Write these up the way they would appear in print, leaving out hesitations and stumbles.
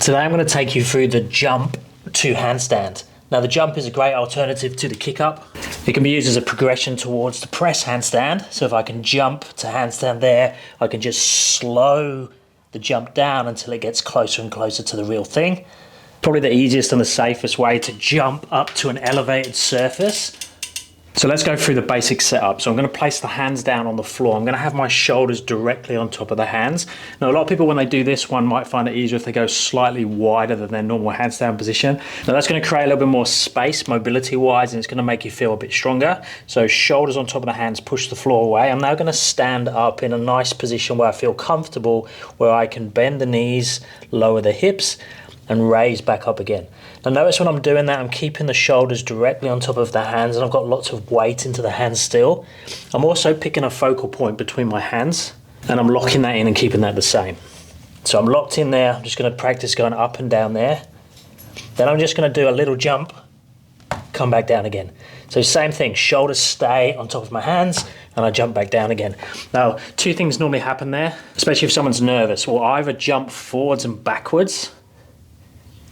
Today I'm going to take you through the jump to handstand. Now the jump is a great alternative to the kick up. It can be used as a progression towards the press handstand. So if I can jump to handstand there, I can just slow the jump down until it gets closer and closer to the real thing. Probably the easiest and the safest way to jump up to an elevated surface. So let's go through the basic setup. So I'm going to place the hands down on the floor. I'm going to have my shoulders directly on top of the hands. Now a lot of people when they do this one might find it easier if they go slightly wider than their normal handstand position. Now that's going to create a little bit more space mobility wise, and it's going to make you feel a bit stronger. So shoulders on top of the hands, push the floor away. I'm now going to stand up in a nice position where I feel comfortable, where I can bend the knees, lower the hips and raise back up again. Now notice when I'm doing that, I'm keeping the shoulders directly on top of the hands and I've got lots of weight into the hands still. I'm also picking a focal point between my hands and I'm locking that in and keeping that the same. So I'm locked in there, I'm just gonna practice going up and down there. Then I'm just gonna do a little jump, come back down again. So same thing, shoulders stay on top of my hands and I jump back down again. Now, two things normally happen there, especially if someone's nervous. We'll either jump forwards and backwards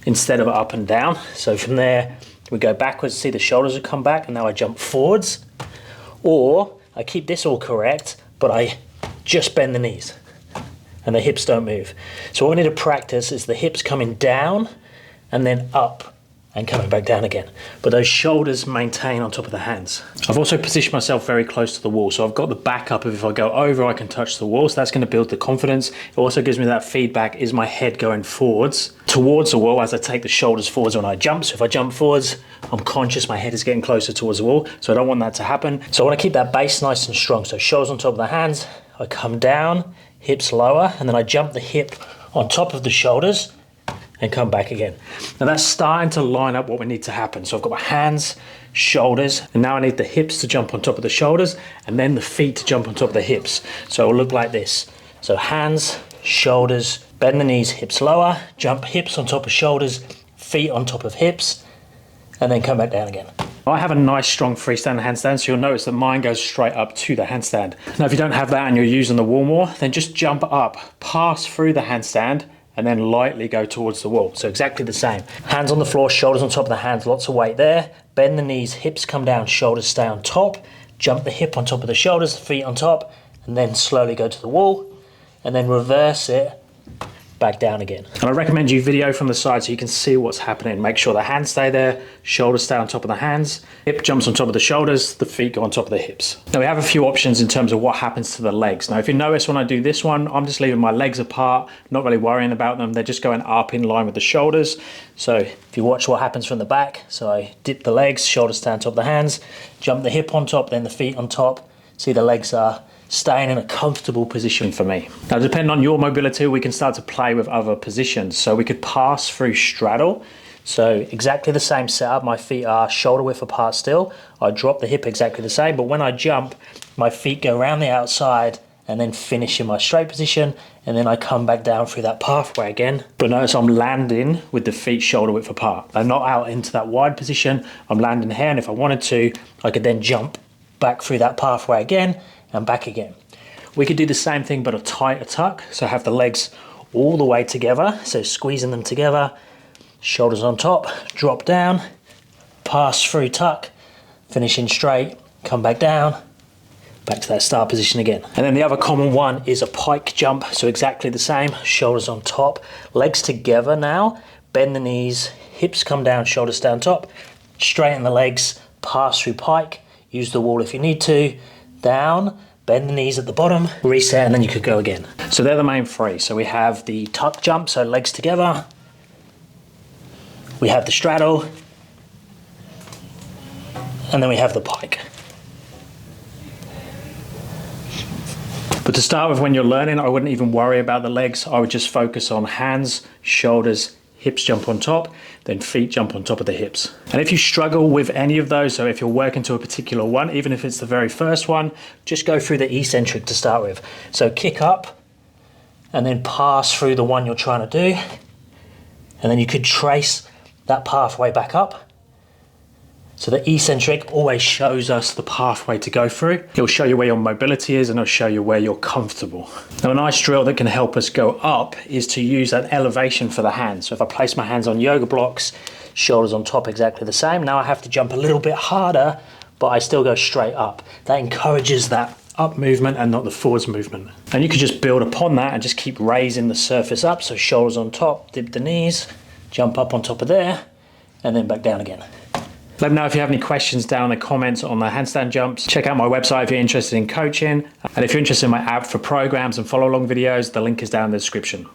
instead of up and down. So from there, we go backwards, see the shoulders will come back, and now I jump forwards. Or I keep this all correct, but I just bend the knees and the hips don't move. So what we need to practice is the hips coming down and then up and coming back down again. But those shoulders maintain on top of the hands. I've also positioned myself very close to the wall. So I've got the backup of if I go over, I can touch the wall. So that's going to build the confidence. It also gives me that feedback. Is my head going forwards towards the wall as I take the shoulders forwards when I jump? So if I jump forwards, I'm conscious my head is getting closer towards the wall. So I don't want that to happen. So I want to keep that base nice and strong. So shoulders on top of the hands, I come down, hips lower, and then I jump the hip on top of the shoulders and come back again. Now that's starting to line up what we need to happen. So I've got my hands, shoulders, and now I need the hips to jump on top of the shoulders and then the feet to jump on top of the hips. So it'll look like this. So hands, shoulders, bend the knees, hips lower, jump hips on top of shoulders, feet on top of hips, and then come back down again. I have a nice strong freestanding handstand, so you'll notice that mine goes straight up to the handstand. Now if you don't have that and you're using the wall more, then just jump up, pass through the handstand, and then lightly go towards the wall. So exactly the same. Hands on the floor, shoulders on top of the hands, lots of weight there. Bend the knees, hips come down, shoulders stay on top. Jump the hip on top of the shoulders, the feet on top, and then slowly go to the wall, and then reverse it back down again. And I recommend you video from the side so you can see what's happening. Make sure the hands stay there, shoulders stay on top of the hands, hip jumps on top of the shoulders, the feet go on top of the hips. Now we have a few options in terms of what happens to the legs. Now if you notice when I do this one, I'm just leaving my legs apart, not really worrying about them. They're just going up in line with the shoulders. So if you watch what happens from the back, so I dip the legs, shoulders stay on top of the hands, jump the hip on top, then the feet on top. See the legs are staying in a comfortable position for me. Now, depending on your mobility, we can start to play with other positions. So we could pass through straddle. So exactly the same setup. My feet are shoulder width apart still. I drop the hip exactly the same, but when I jump, my feet go around the outside and then finish in my straight position. And then I come back down through that pathway again. But notice I'm landing with the feet shoulder width apart. I'm not out into that wide position. I'm landing here, and if I wanted to, I could then jump back through that pathway again and back again. We could do the same thing but a tighter tuck, so have the legs all the way together, so squeezing them together, shoulders on top, drop down, pass through tuck, finishing straight, come back down, back to that start position again. And then the other common one is a pike jump, so exactly the same, shoulders on top, legs together now, bend the knees, hips come down, shoulders down top, straighten the legs, pass through pike, use the wall if you need to, down, bend the knees at the bottom, reset, and then you could go again. So they're the main three. So we have the tuck jump, so legs together. We have the straddle. And then we have the pike. But to start with, when you're learning, I wouldn't even worry about the legs. I would just focus on hands, shoulders, hips jump on top, then feet jump on top of the hips. And if you struggle with any of those, so if you're working to a particular one, even if it's the very first one, just go through the eccentric to start with. So kick up and then pass through the one you're trying to do. And then you could trace that pathway back up. So the eccentric always shows us the pathway to go through. It'll show you where your mobility is and it'll show you where you're comfortable. Now a nice drill that can help us go up is to use that elevation for the hands. So if I place my hands on yoga blocks, shoulders on top exactly the same. Now I have to jump a little bit harder, but I still go straight up. That encourages that up movement and not the forwards movement. And you can just build upon that and just keep raising the surface up. So shoulders on top, dip the knees, jump up on top of there, and then back down again. Let me know if you have any questions down in the comments on the handstand jumps. Check out my website if you're interested in coaching. And if you're interested in my app for programs and follow along videos, the link is down in the description.